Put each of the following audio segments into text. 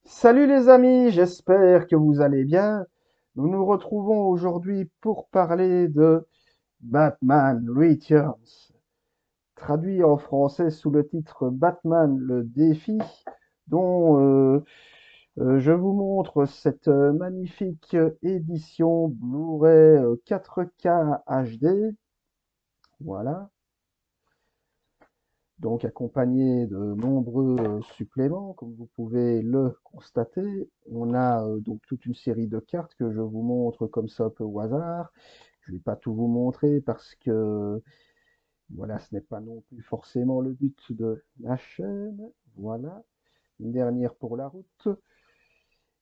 Salut les amis, j'espère que vous allez bien. Nous nous retrouvons aujourd'hui pour parler de Batman Returns, traduit en français sous le titre Batman le défi, dont je vous montre cette magnifique édition Blu-ray 4K HD. Voilà. Donc accompagné de nombreux suppléments, comme vous pouvez le constater. On a donc toute une série de cartes que je vous montre comme ça un peu au hasard. Je ne vais pas tout vous montrer parce que voilà, ce n'est pas non plus forcément le but de la chaîne. Voilà, une dernière pour la route.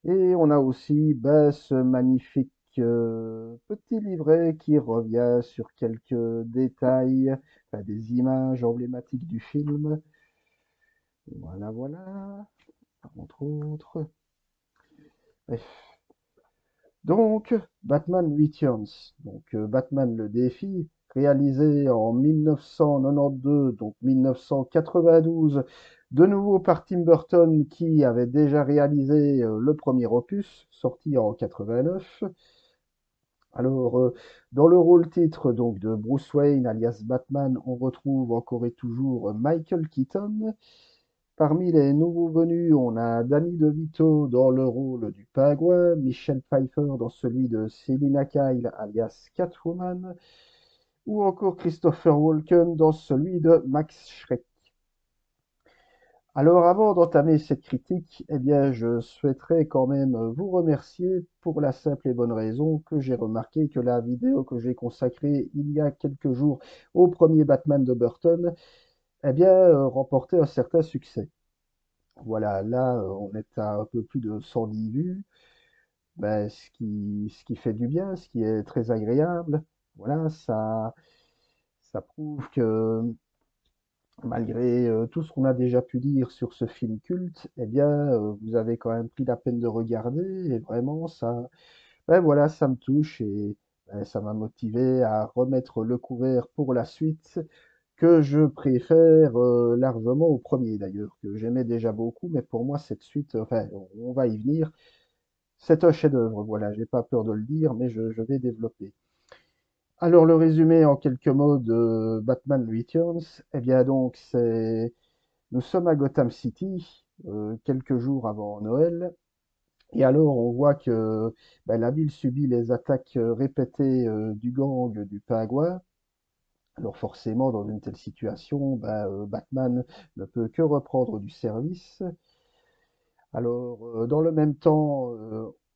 Et on a aussi ce magnifique petit livret qui revient sur quelques détails, enfin, des images emblématiques du film. Voilà, voilà, entre autres. Bref. Donc, Batman Returns, donc Batman le défi, réalisé en 1992, donc 1992, de nouveau par Tim Burton qui avait déjà réalisé le premier opus, sorti en 89. Alors, dans le rôle titre donc de Bruce Wayne alias Batman, on retrouve encore et toujours Michael Keaton. Parmi les nouveaux venus, on a Danny DeVito dans le rôle du Pingouin, Michelle Pfeiffer dans celui de Selina Kyle alias Catwoman, ou encore Christopher Walken dans celui de Max Schreck. Alors avant d'entamer cette critique, eh bien je souhaiterais quand même vous remercier pour la simple et bonne raison que j'ai remarqué que la vidéo que j'ai consacrée il y a quelques jours au premier Batman de Burton, eh bien remportait un certain succès. Voilà, là, on est à un peu plus de 110 vues, ben, ce qui fait du bien, ce qui est très agréable. Voilà, ça prouve que malgré tout ce qu'on a déjà pu dire sur ce film culte, eh bien, vous avez quand même pris la peine de regarder et vraiment, ben voilà, ça me touche et ben, ça m'a motivé à remettre le couvert pour la suite que je préfère largement au premier d'ailleurs, que j'aimais déjà beaucoup, mais pour moi cette suite, enfin, on va y venir, c'est un chef-d'œuvre, voilà, j'ai pas peur de le dire, mais je vais développer. Alors le résumé en quelques mots de Batman Returns, eh bien donc nous sommes à Gotham City, quelques jours avant Noël, et alors on voit que ben, la ville subit les attaques répétées du gang du Pingouin. Alors forcément, dans une telle situation, ben, Batman ne peut que reprendre du service. Alors, dans le même temps,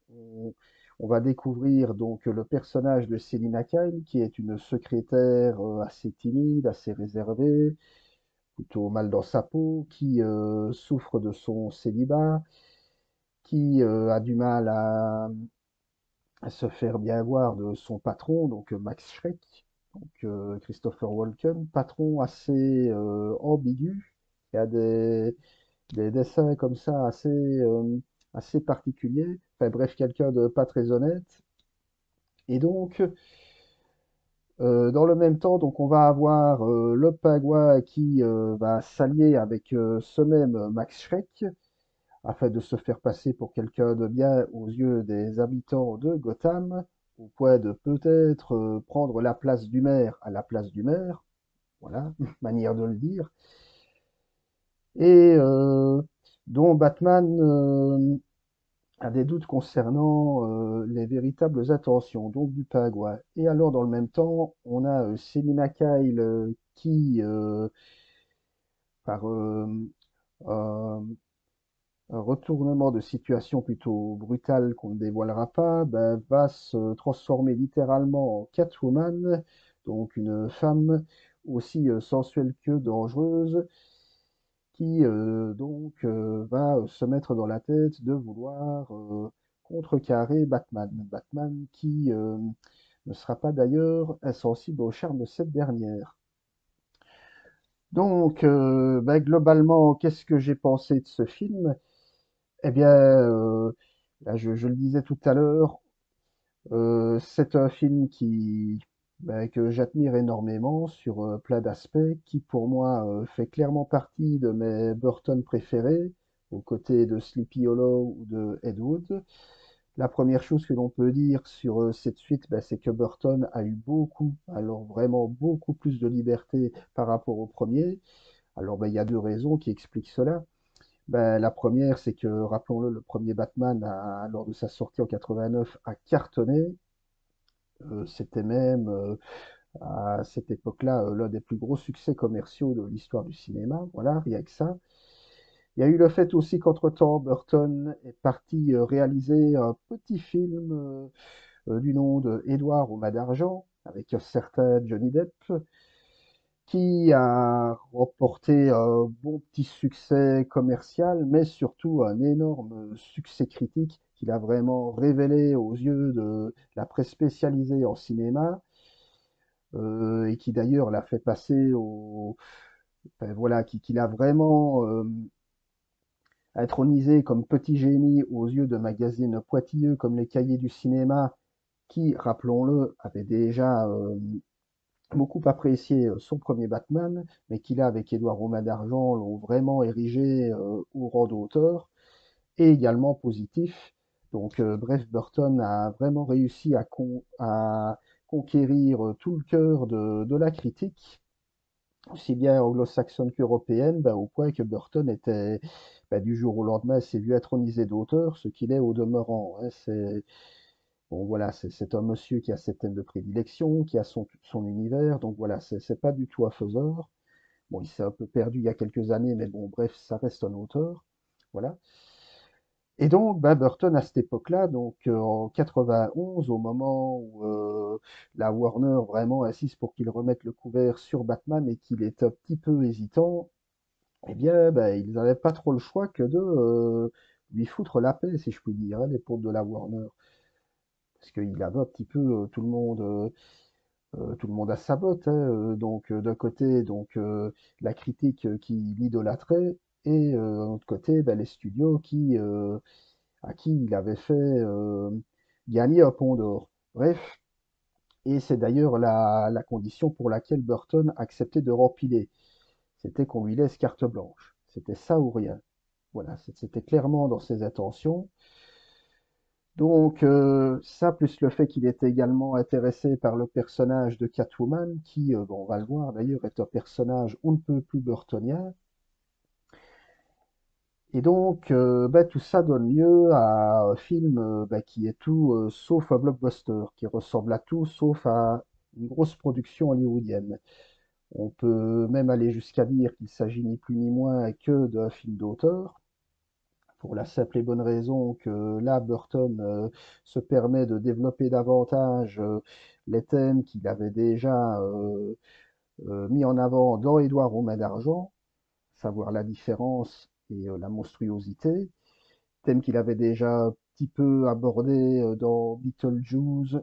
on, on va découvrir donc le personnage de Selina Kyle, qui est une secrétaire assez timide, assez réservée, plutôt mal dans sa peau, qui souffre de son célibat, qui a du mal à se faire bien voir de son patron, donc Max Schreck, donc Christopher Walken, patron assez ambigu, qui a des dessins comme ça assez particuliers. Enfin bref, quelqu'un de pas très honnête. Et donc, dans le même temps, donc on va avoir le Pagua qui va s'allier avec ce même Max Schreck afin de se faire passer pour quelqu'un de bien aux yeux des habitants de Gotham, au point de peut-être prendre la place du maire à la place du maire. Voilà, manière de le dire. Et dont Batman a des doutes concernant les véritables intentions donc du Pingouin. Et alors, dans le même temps, on a Selina Kyle qui, par un retournement de situation plutôt brutal qu'on ne dévoilera pas, ben, va se transformer littéralement en Catwoman, donc une femme aussi sensuelle que dangereuse, qui va se mettre dans la tête de vouloir contrecarrer Batman. Batman qui ne sera pas d'ailleurs insensible au charme de cette dernière. Donc, ben, globalement, qu'est-ce que j'ai pensé de ce film? Eh bien, là, je le disais tout à l'heure, c'est un film ben, que j'admire énormément sur plein d'aspects, qui pour moi fait clairement partie de mes Burton préférés. aux côtés de Sleepy Hollow ou de Ed Wood. La première chose que l'on peut dire sur cette suite, ben, c'est que Burton a eu beaucoup, alors vraiment beaucoup plus de liberté par rapport au premier. Alors ben, il y a deux raisons qui expliquent cela. Ben, la première, c'est que, rappelons-le, le premier Batman, lors de sa sortie en 89, a cartonné. C'était même, à cette époque-là, l'un des plus gros succès commerciaux de l'histoire du cinéma. Voilà, rien que ça. Il y a eu le fait aussi qu'entre-temps, Burton est parti réaliser un petit film du nom de Édouard aux mains d'argent, avec un certain Johnny Depp, qui a remporté un bon petit succès commercial, mais surtout un énorme succès critique qu'il a vraiment révélé aux yeux de la presse spécialisée en cinéma, et qui d'ailleurs l'a fait passer au, enfin, voilà, qui l'a vraiment intronisé comme petit génie aux yeux de magazines pointilleux comme les Cahiers du cinéma, qui, rappelons-le, avaient déjà beaucoup apprécié son premier Batman, mais qui là, avec Édouard Romain d'Argent, l'ont vraiment érigé au rang d'auteur, et également positif. Donc, bref, Burton a vraiment réussi à conquérir tout le cœur de la critique, aussi bien anglo-saxonne qu'européenne, ben, au point que Burton était, ben, du jour au lendemain, s'est vu intronisé d'auteur, ce qu'il est au demeurant. Hein. Bon, voilà, c'est un monsieur qui a ses thèmes de prédilection, qui a son univers, donc voilà, c'est pas du tout un faiseur. Bon, il s'est un peu perdu il y a quelques années, mais bon, bref, ça reste un auteur. Voilà. Et donc, bah, Burton, à cette époque-là, donc en 91, au moment où la Warner vraiment insiste pour qu'il remette le couvert sur Batman et qu'il est un petit peu hésitant, eh bien, bah, ils n'avaient pas trop le choix que de lui foutre la paix, si je puis dire, hein, les pauvres de la Warner. Parce qu'il avait un petit peu tout le monde à sa botte, hein, donc d'un côté donc la critique qui l'idolâtrait et d'un autre côté ben, les studios à qui il avait fait gagner un pont d'or. Bref, et c'est d'ailleurs la condition pour laquelle Burton acceptait de rempiler. C'était qu'on lui laisse carte blanche. C'était ça ou rien. Voilà, c'était clairement dans ses intentions. Donc ça, plus le fait qu'il était également intéressé par le personnage de Catwoman, qui, bon, on va le voir d'ailleurs, est un personnage on ne peut plus burtonien. Et donc, bah, tout ça donne lieu à un film bah, qui est tout sauf un blockbuster, qui ressemble à tout sauf à une grosse production hollywoodienne. On peut même aller jusqu'à dire qu'il s'agit ni plus ni moins que d'un film d'auteur, pour la simple et bonne raison que là, Burton se permet de développer davantage les thèmes qu'il avait déjà mis en avant dans Édouard aux mains d'argent, savoir la différence et la monstruosité, thème qu'il avait déjà un petit peu abordé dans Beetlejuice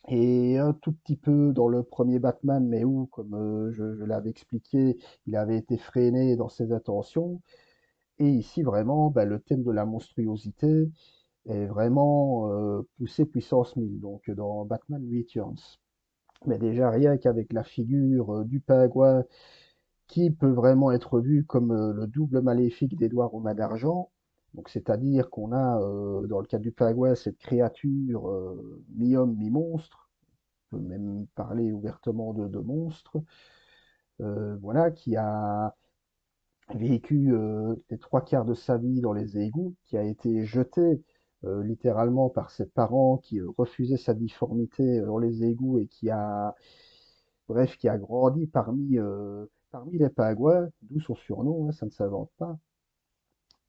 et un tout petit peu dans le premier Batman, mais où, comme je l'avais expliqué, il avait été freiné dans ses intentions. Et ici, vraiment, bah, le thème de la monstruosité est vraiment poussé puissance 1000, donc dans Batman Returns. Mais déjà, rien qu'avec la figure du pingouin, qui peut vraiment être vu comme le double maléfique d'Édouard aux mains d'argent, donc c'est-à-dire qu'on a, dans le cas du pingouin, cette créature mi-homme, mi-monstre, on peut même parler ouvertement de monstre, voilà, qui a vécu les trois quarts de sa vie dans les égouts, qui a été jeté littéralement par ses parents qui refusaient sa difformité dans les égouts et qui a, bref, qui a grandi parmi les pingouins, d'où son surnom, hein, ça ne s'invente pas.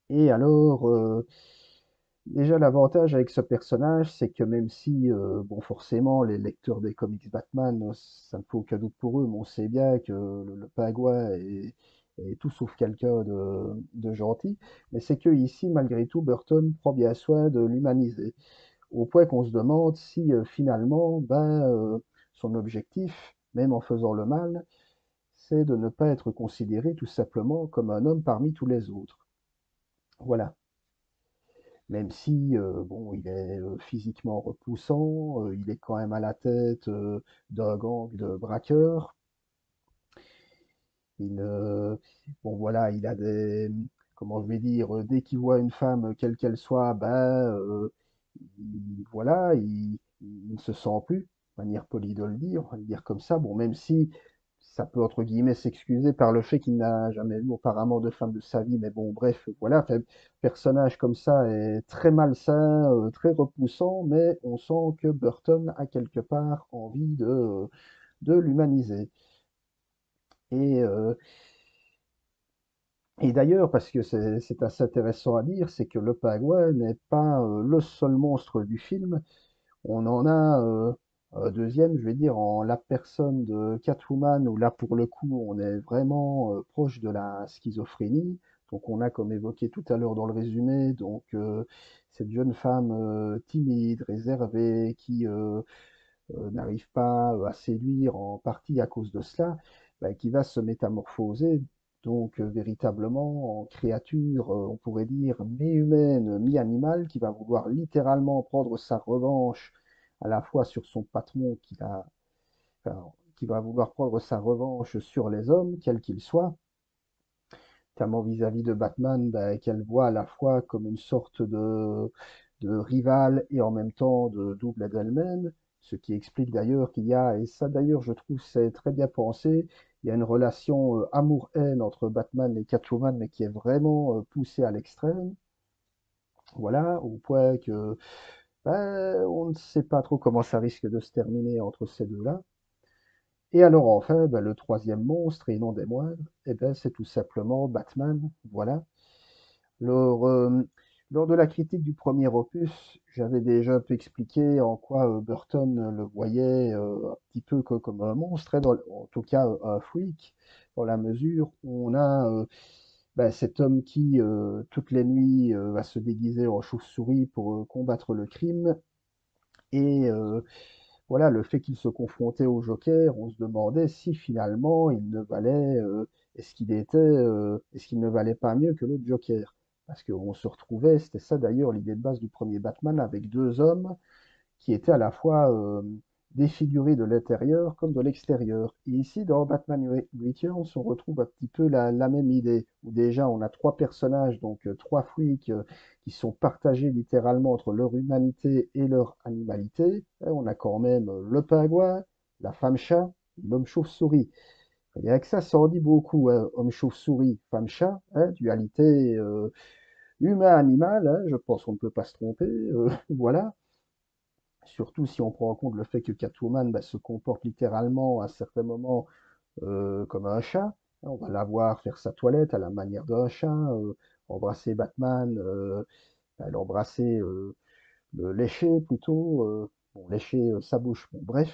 Et alors, déjà l'avantage avec ce personnage, c'est que même si, bon, forcément, les lecteurs des comics Batman, ça ne fait aucun doute pour eux, mais on sait bien que le pingouin est tout sauf quelqu'un de gentil, mais c'est que ici, malgré tout, Burton prend bien soin de l'humaniser, au point qu'on se demande si finalement, ben, son objectif, même en faisant le mal, c'est de ne pas être considéré tout simplement comme un homme parmi tous les autres. Voilà. Même si, bon, il est physiquement repoussant, il est quand même à la tête d'un gang de braqueurs. Il, bon, voilà, il a des, comment je vais dire, dès qu'il voit une femme, quelle qu'elle soit, ben, voilà, il ne se sent plus, manière polie de le dire, on va le dire comme ça. Bon, même si ça peut, entre guillemets, s'excuser par le fait qu'il n'a jamais vu auparavant de femme de sa vie, mais bon, bref, voilà, enfin, personnage comme ça est très malsain, très repoussant, mais on sent que Burton a quelque part envie de l'humaniser. Et, euh, et d'ailleurs, parce que c'est assez intéressant à dire, c'est que le pingouin n'est pas le seul monstre du film. On en a un deuxième, je vais dire, en la personne de Catwoman, où là, pour le coup, on est vraiment proche de la schizophrénie. Donc, on a, comme évoqué tout à l'heure dans le résumé, donc cette jeune femme timide, réservée, qui n'arrive pas à séduire en partie à cause de cela, bah, qui va se métamorphoser donc véritablement en créature, on pourrait dire, mi-humaine, mi-animale, qui va vouloir littéralement prendre sa revanche à la fois sur son patron enfin, qui va vouloir prendre sa revanche sur les hommes, quels qu'ils soient, notamment vis-à-vis de Batman, bah, qu'elle voit à la fois comme une sorte de rival et en même temps de double d'elle-même, ce qui explique d'ailleurs qu'il y a, et ça d'ailleurs je trouve c'est très bien pensé, il y a une relation amour-haine entre Batman et Catwoman, mais qui est vraiment poussée à l'extrême, voilà, au point que on ne sait pas trop comment ça risque de se terminer entre ces deux-là. Et alors enfin, ben, le troisième monstre, et non des moindres, eh ben, c'est tout simplement Batman, voilà. Lors, lors de la critique du premier opus, j'avais déjà un peu expliqué en quoi Burton le voyait un petit peu comme un monstre, hein, en tout cas un freak, dans la mesure où on a ben, cet homme qui, toutes les nuits, va se déguiser en chauve-souris pour combattre le crime. Et voilà, le fait qu'il se confrontait au Joker, on se demandait si finalement il ne valait, est-ce qu'il ne valait pas mieux que le Joker? Parce qu'on se retrouvait, c'était ça d'ailleurs l'idée de base du premier Batman, avec deux hommes qui était à la fois défiguré de l'intérieur comme de l'extérieur. Et ici, dans Batman Returns, on retrouve un petit peu la même idée, où déjà on a trois personnages, donc trois flics qui sont partagés littéralement entre leur humanité et leur animalité. Et on a quand même le pingouin, la femme-chat, l'homme chauve-souris. Il y a que ça en dit beaucoup, hein, homme chauve-souris, femme-chat, hein, dualité humain-animal, hein, je pense qu'on ne peut pas se tromper, voilà. Surtout si on prend en compte le fait que Catwoman bah, se comporte littéralement à certains moments comme un chat. On va la voir faire sa toilette à la manière d'un chat, embrasser Batman, l'embrasser, le lécher plutôt, bon, lécher sa bouche, bon, bref.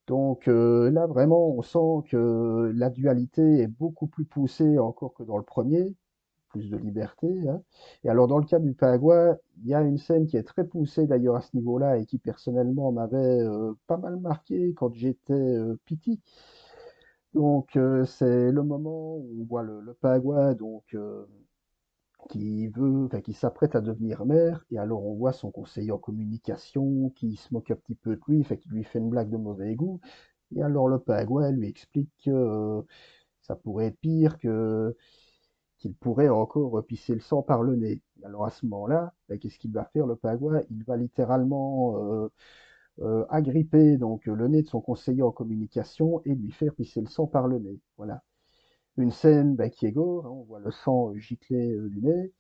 Donc là, vraiment, on sent que la dualité est beaucoup plus poussée encore que dans le premier, plus de liberté, hein. Et alors, dans le cas du pingouin, il y a une scène qui est très poussée d'ailleurs à ce niveau-là et qui personnellement m'avait pas mal marqué quand j'étais petit. Donc, c'est le moment où on voit le pingouin donc, enfin, qui s'apprête à devenir maire, et alors on voit son conseiller en communication qui se moque un petit peu de lui, fait qu'il lui fait une blague de mauvais goût. Et alors le pingouin lui explique que ça pourrait être pire, que qu'il pourrait encore pisser le sang par le nez. Alors à ce moment-là, ben, qu'est-ce qu'il va faire le pingouin? Il va littéralement agripper donc le nez de son conseiller en communication et lui faire pisser le sang par le nez. Voilà. Une scène ben, qui est gore, hein, on voit le sang gicler du nez,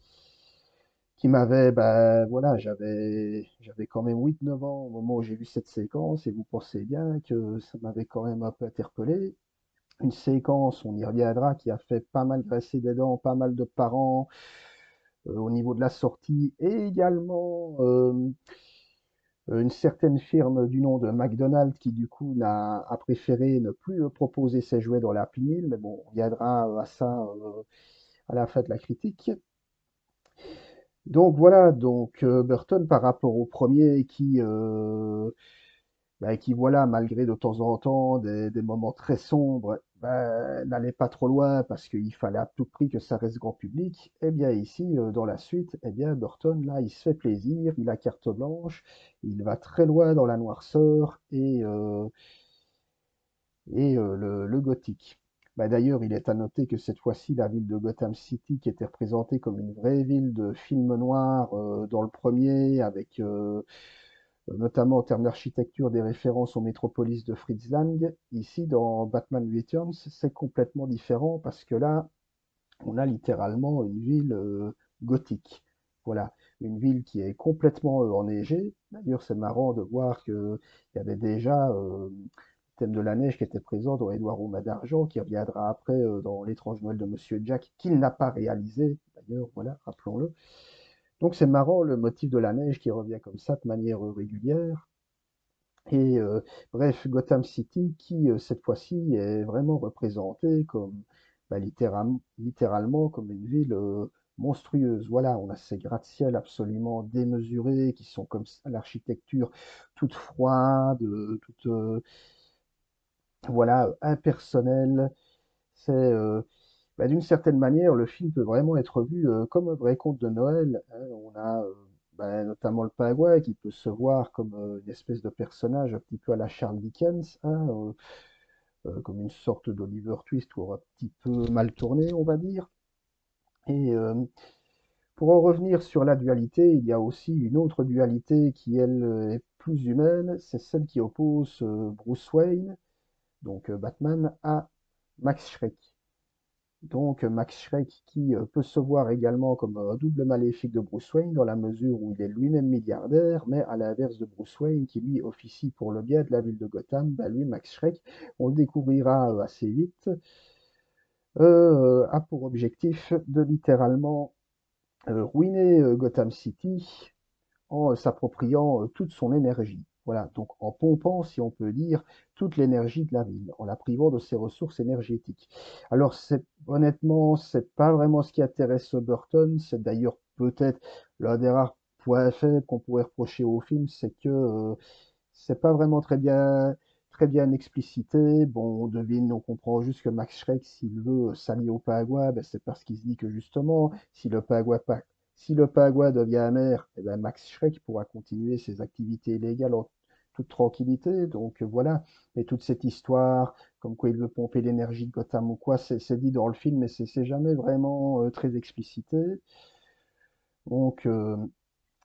qui m'avait, ben voilà, j'avais quand même 8 9 ans au moment où j'ai vu cette séquence, et vous pensez bien que ça m'avait quand même un peu interpellé. Une séquence, on y reviendra, qui a fait pas mal grincer des dents, pas mal de parents au niveau de la sortie, et également une certaine firme du nom de McDonald's qui du coup a préféré ne plus proposer ses jouets dans la Mill, mais bon, on viendra à ça à la fin de la critique. Donc voilà, donc Burton par rapport au premier qui voilà, malgré de temps en temps des moments très sombres, n'allait pas trop loin parce qu'il fallait à tout prix que ça reste grand public. Eh bien ici, dans la suite, eh bien Burton, là, il se fait plaisir, il a carte blanche, il va très loin dans la noirceur et le gothique. Bah, d'ailleurs, il est à noter que cette fois-ci, la ville de Gotham City, qui était représentée comme une vraie ville de film noir dans le premier, avec notamment en termes d'architecture des références aux métropolis de Fritz Lang, ici dans Batman Returns, c'est complètement différent parce que là, on a littéralement une ville gothique. Voilà, une ville qui est complètement enneigée. D'ailleurs, c'est marrant de voir qu'il y avait déjà le thème de la neige qui était présent dans Édouard Roumain d'Argent, qui reviendra après dans L'étrange Noël de Monsieur Jack, qu'il n'a pas réalisé, d'ailleurs, voilà, rappelons-le. Donc c'est marrant le motif de la neige qui revient comme ça de manière régulière. Et bref, Gotham City qui, cette fois-ci, est vraiment représentée comme, bah, littéralement comme une ville monstrueuse. Voilà, on a ces gratte-ciel absolument démesurés qui sont comme ça, l'architecture toute froide, toute, voilà, impersonnelle. C'est, bah, d'une certaine manière, le film peut vraiment être vu comme un vrai conte de Noël, hein. On a bah, notamment le pingouin qui peut se voir comme une espèce de personnage un petit peu à la Charles Dickens, hein, comme une sorte d'Oliver Twist ou un petit peu mal tourné, on va dire. Et pour en revenir sur la dualité, il y a aussi une autre dualité qui, elle, est plus humaine, c'est celle qui oppose Bruce Wayne, donc Batman, à Max Schreck. Donc Max Schreck qui peut se voir également comme un double maléfique de Bruce Wayne dans la mesure où il est lui-même milliardaire, mais à l'inverse de Bruce Wayne qui lui officie pour le bien de la ville de Gotham, bah lui Max Schreck, on le découvrira assez vite, a pour objectif de littéralement ruiner Gotham City en s'appropriant toute son énergie. Voilà, donc en pompant, si on peut dire, toute l'énergie de la ville, en la privant de ses ressources énergétiques. Alors, honnêtement, c'est pas vraiment ce qui intéresse Burton. C'est d'ailleurs peut-être l'un des rares points faibles qu'on pourrait reprocher au film, c'est que c'est pas vraiment très bien explicité. Bon, on devine, on comprend juste que Max Schreck, s'il veut s'allier au Paraguay, ben, c'est parce qu'il se dit que justement, si le Paraguay devient amer, eh ben Max Schreck pourra continuer ses activités illégales en toute tranquillité. Donc voilà. Et toute cette histoire, comme quoi il veut pomper l'énergie de Gotham ou quoi, c'est dit dans le film, mais c'est jamais vraiment très explicité. Donc,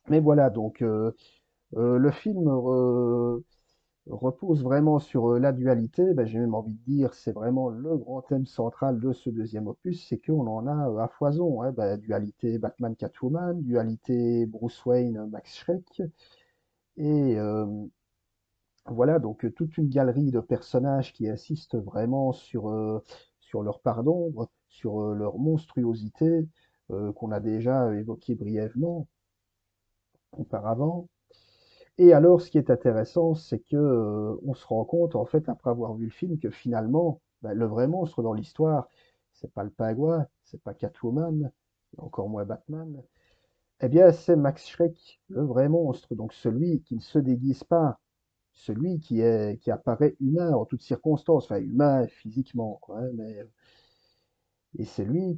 mais voilà. Donc le film repose vraiment sur la dualité. Ben, j'ai même envie de dire, c'est vraiment le grand thème central de ce deuxième opus, c'est qu'on en a à foison, hein. Ben, dualité Batman-Catwoman, dualité Bruce Wayne-Max Schreck, et voilà, donc toute une galerie de personnages qui insistent vraiment sur leur part d'ombre, sur leur monstruosité, qu'on a déjà évoqué brièvement auparavant. Et alors, ce qui est intéressant, c'est que on se rend compte, en fait, après avoir vu le film, que finalement, ben, le vrai monstre dans l'histoire, c'est pas le pingouin, c'est pas Catwoman, et encore moins Batman. Eh bien, c'est Max Schreck, le vrai monstre, donc celui qui ne se déguise pas, celui qui apparaît humain en toutes circonstances, enfin humain physiquement, quoi, hein, mais et c'est lui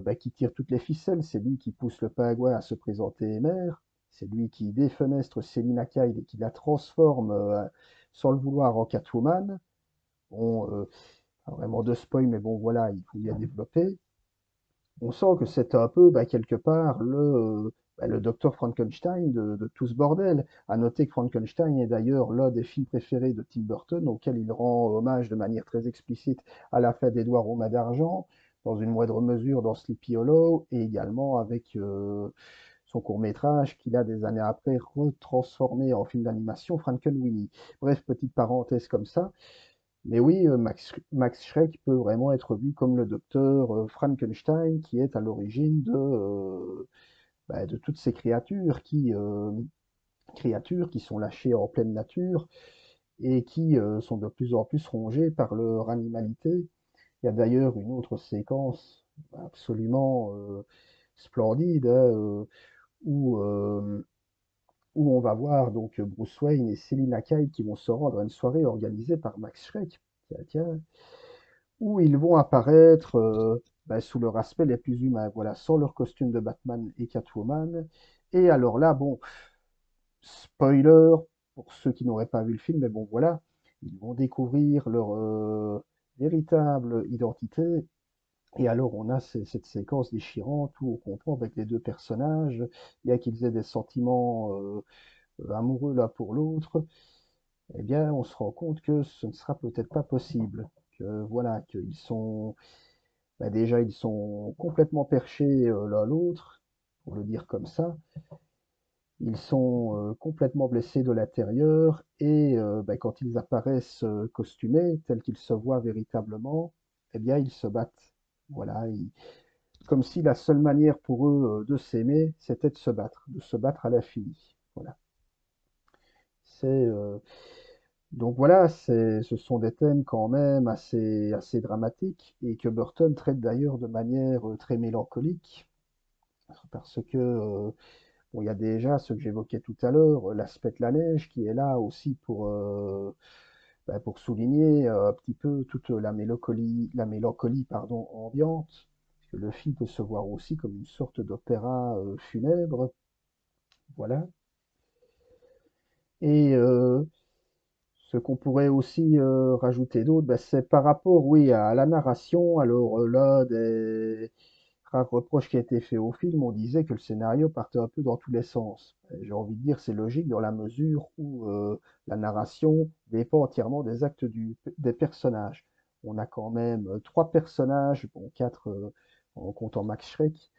bah, qui tire toutes les ficelles, c'est lui qui pousse le pingouin à se présenter maire, c'est lui qui défenestre Selina Kyle et qui la transforme sans le vouloir en Catwoman. Bon, pas vraiment de spoil, mais bon voilà, il faut bien développer. On sent que c'est un peu, bah, quelque part, le docteur Frankenstein de tout ce bordel. À noter que Frankenstein est d'ailleurs l'un des films préférés de Tim Burton, auquel il rend hommage de manière très explicite à la fête d'Édouard aux mains d'argent, dans une moindre mesure dans Sleepy Hollow, et également avec son court-métrage qu'il a des années après retransformé en film d'animation, Frankenweenie. Bref, petite parenthèse comme ça. Mais oui, Max Schreck peut vraiment être vu comme le docteur Frankenstein qui est à l'origine bah, de toutes ces créatures qui sont lâchées en pleine nature et qui sont de plus en plus rongées par leur animalité. Il y a d'ailleurs une autre séquence absolument splendide, hein, où, euh, où on va voir donc Bruce Wayne et Selina Kyle qui vont se rendre à une soirée organisée par Max Schreck. Tiens, tiens, où ils vont apparaître bah, sous leur aspect les plus humains, voilà, sans leur costume de Batman et Catwoman. Et alors là, bon, spoiler pour ceux qui n'auraient pas vu le film, mais bon, voilà, ils vont découvrir leur véritable identité. Et alors, on a cette séquence déchirante où on comprend avec les deux personnages, bien qu'ils aient des sentiments amoureux l'un pour l'autre, eh bien, on se rend compte que ce ne sera peut-être pas possible. Que voilà, qu'ils sont, bah, déjà, ils sont complètement perchés l'un l'autre, pour le dire comme ça. Ils sont complètement blessés de l'intérieur et bah, quand ils apparaissent costumés, tels qu'ils se voient véritablement, eh bien, ils se battent. Voilà, comme si la seule manière pour eux de s'aimer, c'était de se battre à l'infini. Voilà. C'est donc voilà, ce sont des thèmes quand même assez dramatiques et que Burton traite d'ailleurs de manière très mélancolique parce que bon, il y a déjà ce que j'évoquais tout à l'heure, l'aspect de la neige qui est là aussi bah, pour souligner un petit peu toute la mélancolie pardon, ambiante. Parce que le film peut se voir aussi comme une sorte d'opéra funèbre, voilà. Et ce qu'on pourrait aussi rajouter d'autre, bah, c'est par rapport, oui, à la narration. Alors là, des rares reproches qui a été fait au film, on disait que le scénario partait un peu dans tous les sens. J'ai envie de dire, c'est logique dans la mesure où la narration dépend entièrement des actes des personnages. On a quand même trois personnages, bon, quatre en comptant Max Schreck.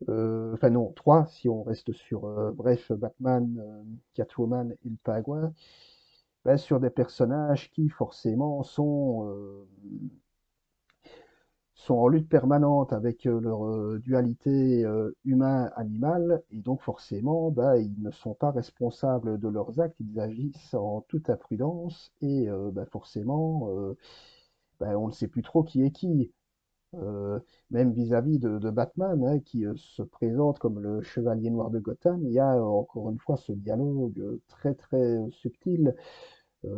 Enfin non, trois si on reste sur, bref, Batman, Catwoman et le Pingouin, ben, sur des personnages qui forcément sont en lutte permanente avec leur dualité humain-animal, et donc forcément, bah, ils ne sont pas responsables de leurs actes, ils agissent en toute imprudence, et bah, forcément, bah, on ne sait plus trop qui est qui. Euh, Même vis-à-vis de Batman, hein, qui se présente comme le chevalier noir de Gotham, il y a encore une fois ce dialogue très très subtil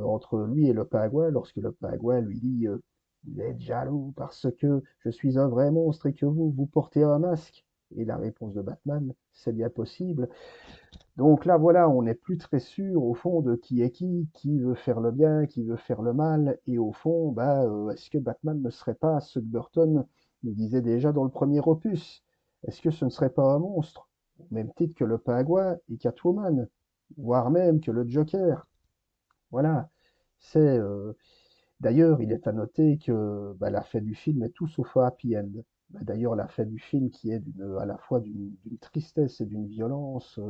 entre lui et le pingouin, lorsque le pingouin lui dit vous êtes jaloux parce que je suis un vrai monstre et que vous portez un masque. Et la réponse de Batman, c'est bien possible. Donc là, voilà, on n'est plus très sûr au fond de qui veut faire le bien, qui veut faire le mal. Et au fond, bah, est-ce que Batman ne serait pas ce que Burton nous disait déjà dans le premier opus? Est-ce que ce ne serait pas un monstre? Au même titre que le pingouin et Catwoman, voire même que le Joker. Voilà. C'est d'ailleurs, il est à noter que bah, la fin du film est tout sauf un happy end. Bah, d'ailleurs, la fin du film qui est à la fois d'une tristesse et d'une violence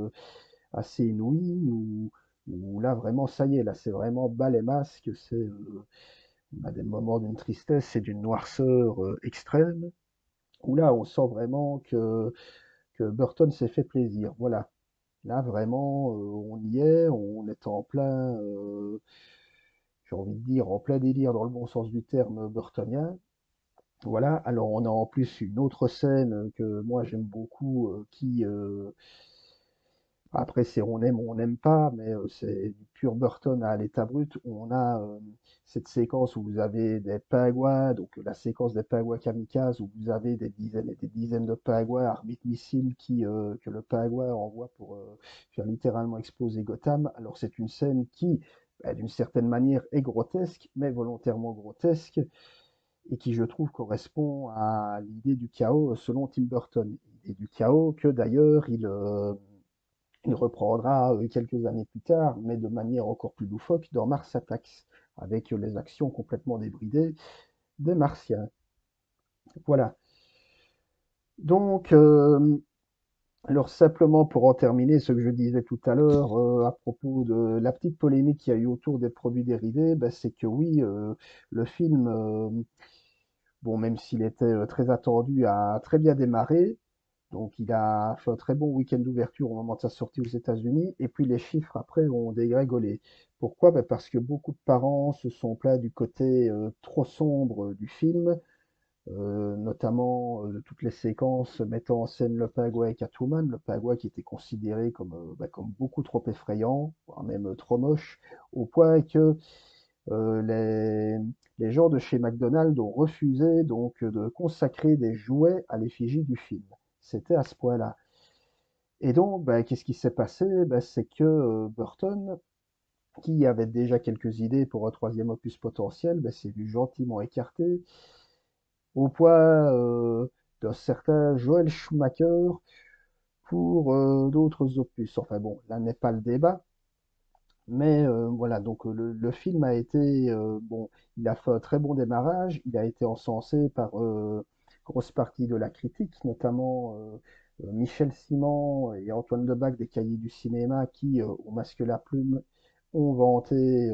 assez inouïe, où là vraiment ça y est, là c'est vraiment bas les masques, c'est bah, des moments d'une tristesse et d'une noirceur extrême, où là on sent vraiment que Burton s'est fait plaisir. Voilà. Là vraiment, on y est, on est en plein, j'ai envie de dire, en plein délire dans le bon sens du terme burtonien. Voilà, alors on a en plus une autre scène que moi j'aime beaucoup, après c'est on aime ou on n'aime pas, mais c'est du pur Burton à l'état brut. On a cette séquence où vous avez des pingouins, donc la séquence des pingouins kamikazes, où vous avez des dizaines et des dizaines de pingouins arbitres missiles que le pingouin envoie pour faire littéralement exploser Gotham. Alors c'est une scène qui, bah, d'une certaine manière, est grotesque, mais volontairement grotesque et qui, je trouve, correspond à l'idée du chaos selon Tim Burton. Et du chaos que d'ailleurs il reprendra quelques années plus tard, mais de manière encore plus loufoque, dans Mars Attacks, avec les actions complètement débridées des Martiens. Voilà. Donc, alors simplement pour en terminer, ce que je disais tout à l'heure à propos de la petite polémique qu'il y a eu autour des produits dérivés, ben, c'est que oui, le film bon, même s'il était très attendu, a très bien démarré. Donc, il a fait un très bon week-end d'ouverture au moment de sa sortie aux États-Unis. Et puis, les chiffres après ont dégringolé. Pourquoi? Ben, parce que beaucoup de parents se sont plaints du côté trop sombre du film, notamment de toutes les séquences mettant en scène le pingouin et Catwoman. Le pingouin qui était considéré comme, comme beaucoup trop effrayant, voire même trop moche, au point que les gens de chez McDonald's ont refusé donc de consacrer des jouets à l'effigie du film. C'était à ce point-là. Et donc, ben, qu'est-ce qui s'est passé? Ben, c'est que Burton qui avait déjà quelques idées pour un troisième opus potentiel, ben, s'est vu gentiment écarté, au point d'un certain Joel Schumacher pour d'autres opus. Enfin bon, là n'est pas le débat. Mais voilà, donc le film a été, bon, il a fait un très bon démarrage, il a été encensé par grosse partie de la critique, notamment Michel Simon et Antoine Debac des Cahiers du cinéma qui, au Masque la Plume, ont vanté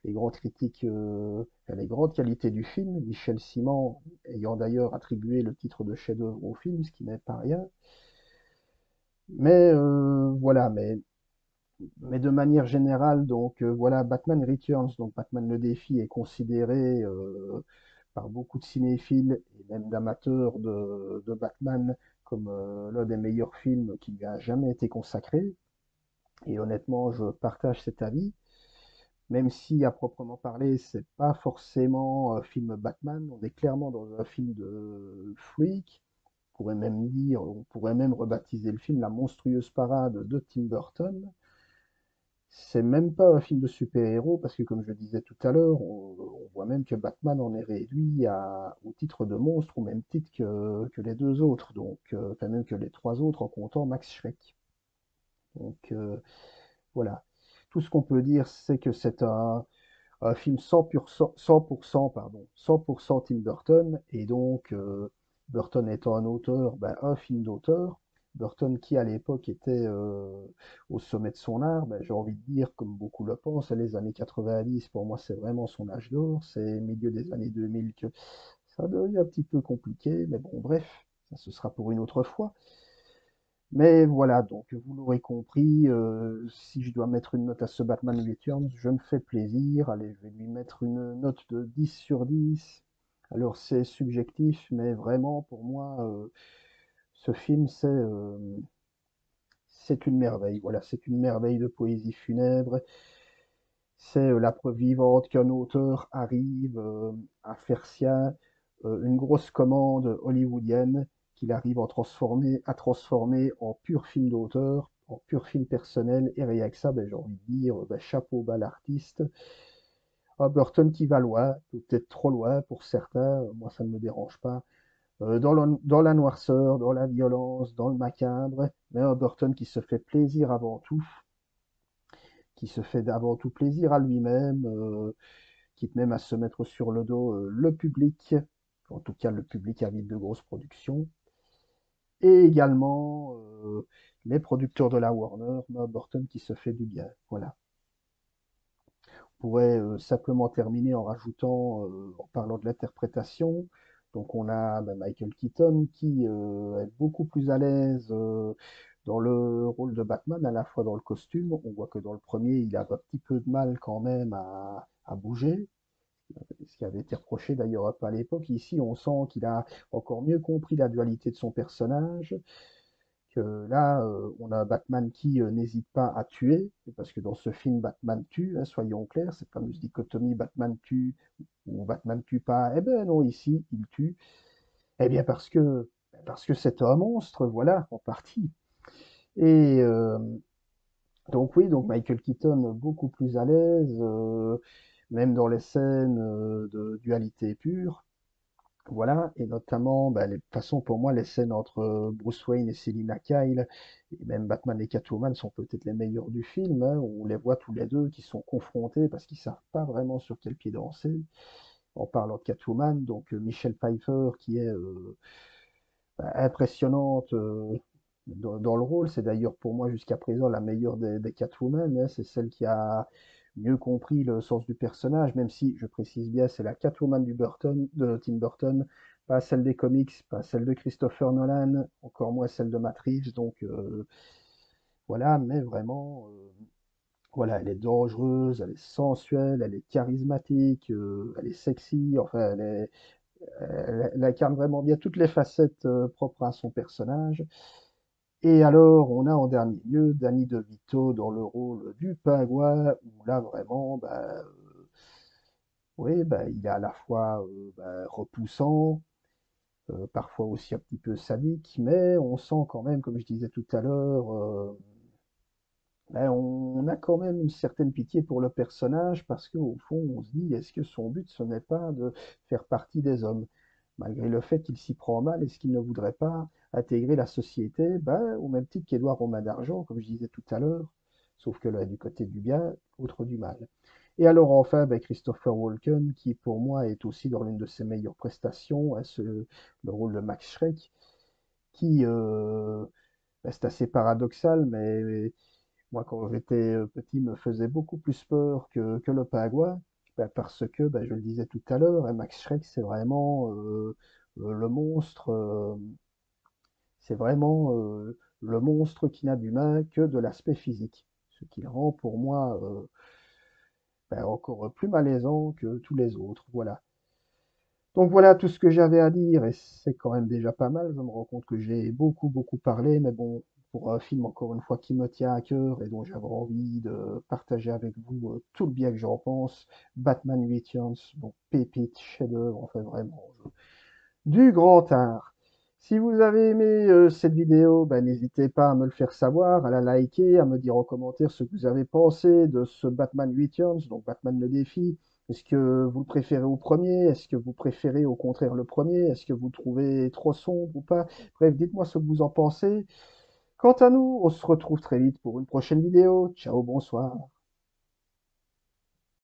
les grandes critiques, les grandes qualités du film, Michel Simon ayant d'ailleurs attribué le titre de chef-d'œuvre au film, ce qui n'est pas rien. Mais voilà, mais de manière générale, donc voilà, Batman Returns, donc Batman le défi est considéré par beaucoup de cinéphiles et même d'amateurs de Batman comme l'un des meilleurs films qui lui a jamais été consacré. Et honnêtement, je partage cet avis, même si à proprement parler, c'est pas forcément un film Batman, on est clairement dans un film de freak. On pourrait même dire, on pourrait même rebaptiser le film La monstrueuse parade de Tim Burton. C'est même pas un film de super-héros parce que, comme je le disais tout à l'heure, on voit même que Batman en est réduit au titre de monstre au même titre que les deux autres, donc enfin même que les trois autres en comptant Max Schreck. Donc voilà. Tout ce qu'on peut dire, c'est que c'est un film 100%, 100%, pardon, 100% Tim Burton, et donc Burton étant un auteur, ben, un film d'auteur. Burton qui à l'époque était au sommet de son art, ben, j'ai envie de dire, comme beaucoup le pensent, les années 90, pour moi c'est vraiment son âge d'or, c'est milieu des années 2000 que ça devient un petit peu compliqué, mais bon bref, ça ce sera pour une autre fois. Mais voilà, donc vous l'aurez compris, si je dois mettre une note à ce Batman Returns, je me fais plaisir. Allez, je vais lui mettre une note de 10 sur 10. Alors c'est subjectif, mais vraiment pour moi, ce film c'est une merveille. Voilà, c'est une merveille de poésie funèbre. C'est la preuve vivante qu'un auteur arrive à faire sien une grosse commande hollywoodienne qu'il arrive à transformer en pur film d'auteur, en pur film personnel. Et rien que ça, ben, j'ai envie de dire, ben, chapeau bas l'artiste. Un Burton qui va loin, peut-être trop loin pour certains, moi ça ne me dérange pas. Dans la noirceur, dans la violence, dans le macabre, mais un Burton qui se fait plaisir avant tout, qui se fait avant tout plaisir à lui-même, quitte même à se mettre sur le dos le public, en tout cas le public avide de grosses productions, et également les producteurs de la Warner, Bob Burton qui se fait du bien. Voilà. On pourrait simplement terminer en rajoutant, en parlant de l'interprétation, donc on a ben, Michael Keaton qui est beaucoup plus à l'aise dans le rôle de Batman, à la fois dans le costume. On voit que dans le premier, il a un petit peu de mal quand même à bouger, ce qui avait été reproché d'ailleurs un peu à l'époque. Ici, on sent qu'il a encore mieux compris la dualité de son personnage, que là, on a un Batman qui n'hésite pas à tuer, parce que dans ce film, Batman tue, hein, soyons clairs, cette fameuse dichotomie Batman tue ou Batman tue pas. Eh ben non, ici, il tue. Eh bien parce que c'est un monstre, voilà, en partie. Et donc oui, donc Michael Keaton beaucoup plus à l'aise, même dans les scènes de dualité pure. Voilà, et notamment, bah, de toute façon, pour moi, les scènes entre Bruce Wayne et Selina Kyle, et même Batman et Catwoman sont peut-être les meilleures du film, hein, où on les voit tous les deux qui sont confrontés parce qu'ils savent pas vraiment sur quel pied danser. En parlant de Catwoman, donc Michelle Pfeiffer qui est bah, impressionnante dans le rôle, c'est d'ailleurs pour moi jusqu'à présent la meilleure des Catwoman, hein, c'est celle qui a mieux compris le sens du personnage, même si, je précise bien, c'est la Catwoman de Tim Burton, pas celle des comics, pas celle de Christopher Nolan, encore moins celle de Matt Reeves, donc voilà, mais vraiment, voilà, elle est dangereuse, elle est sensuelle, elle est charismatique, elle est sexy, enfin, elle incarne vraiment bien toutes les facettes propres à son personnage. Et alors, on a en dernier lieu Danny DeVito dans le rôle du pingouin, où là vraiment, bah, oui, bah, il est à la fois bah, repoussant, parfois aussi un petit peu sadique, mais on sent quand même, comme je disais tout à l'heure, ben, on a quand même une certaine pitié pour le personnage parce qu'au fond, on se dit, est-ce que son but, ce n'est pas de faire partie des hommes? Malgré le fait qu'il s'y prend mal, est-ce qu'il ne voudrait pas intégrer la société, ben, au même titre qu'Édouard Romain d'Argent, comme je disais tout à l'heure, sauf que là, du côté du bien, l'autre du mal. Et alors enfin, ben, Christopher Walken, qui pour moi est aussi dans l'une de ses meilleures prestations, hein, le rôle de Max Schreck, qui, ben, c'est assez paradoxal, mais moi, quand j'étais petit, me faisait beaucoup plus peur que le pingouin, ben, parce que, ben, je le disais tout à l'heure, hein, Max Schreck, c'est vraiment le monstre, c'est vraiment le monstre qui n'a d'humain que de l'aspect physique, ce qui le rend pour moi ben, encore plus malaisant que tous les autres. Voilà. Donc voilà tout ce que j'avais à dire, et c'est quand même déjà pas mal. Je me rends compte que j'ai beaucoup parlé, mais bon, pour un film encore une fois qui me tient à cœur et dont j'avais envie de partager avec vous tout le bien que j'en pense, Batman Returns, bon, pépite, chef-d'œuvre, enfin vraiment, du grand art. Si vous avez aimé cette vidéo, ben, n'hésitez pas à me le faire savoir, à la liker, à me dire en commentaire ce que vous avez pensé de ce Batman Returns, donc Batman le défi. Est-ce que vous le préférez au premier? Est-ce que vous préférez au contraire le premier? Est-ce que vous trouvez trop sombre ou pas? Bref, dites-moi ce que vous en pensez. Quant à nous, on se retrouve très vite pour une prochaine vidéo. Ciao, bonsoir.